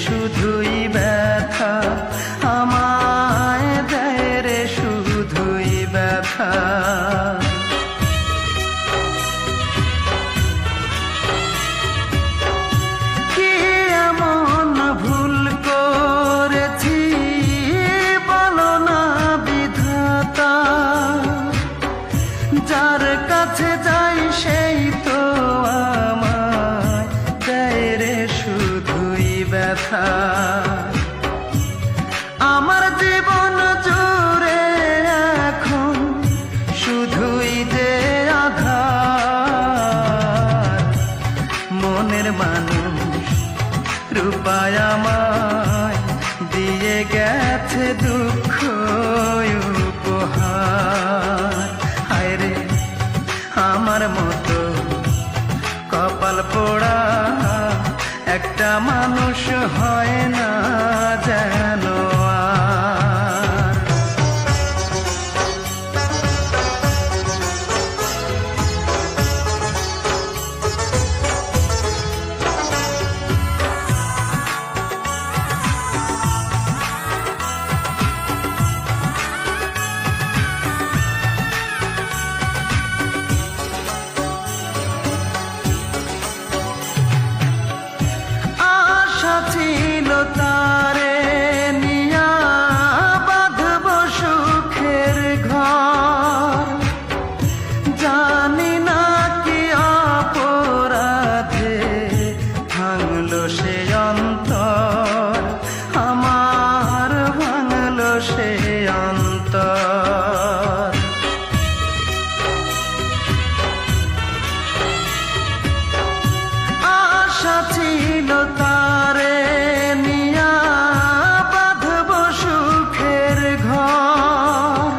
শুধুই ব্যথা, আমায় দেয় রে শুধুই ব্যথা। কি এমন ভুল করেছি বলো না বিধাতা, যার কাছে যাই সেই তো আমায় দেয় রে শুধুই ব্যথা। আমার জীবন জুড়ে এখন শুধুই যে আঘাত, মনের মানুষ রূপায় আমায় দিয়ে গেছে দুঃখ উপহার। হায় রে আমার মতো কপাল পোড়া একটা মানুষ হয় না যেন আর। ছিল তারে নিয়া বাঁধব সুখের ঘর, জানি না কি অপরাধে ভাঙলো সে অন্তর, আমার ভাঙলো সে অন্তর। আশা ছিল তারে নিয়া বাঁধব সুখের ঘর,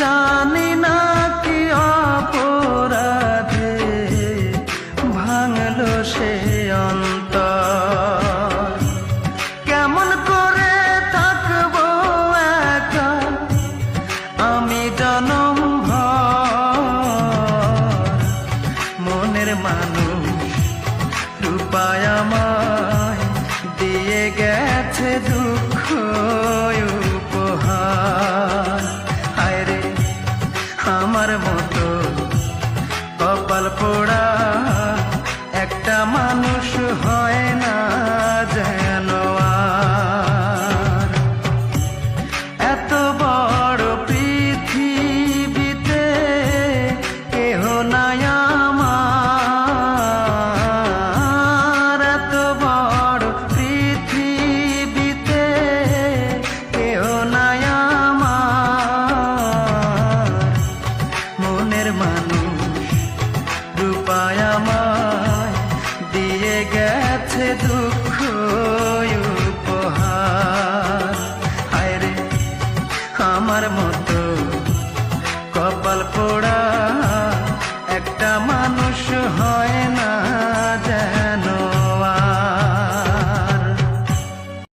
জানি না কি অপরাধে ভাঙলো সে অন্তর। কেমন করে থাকবো একা আমি জনম ভর, মনের মানুষ রূপায় আমায় দিয়ে গেছে দুঃখ উপহার। হায় রে আমার মতো কপাল পোড়া একটা মানুষ হয় না যেন আর। এত বড় পৃথিবীতে কেহ নাই আমার, এত বড় পৃথিবীতে কেহ নাই আমার, মনের মানুষ রূপায় আমায় দিয়ে গেছে দুঃখ উপহার। হায় রে আমার মতো কপাল পোড়া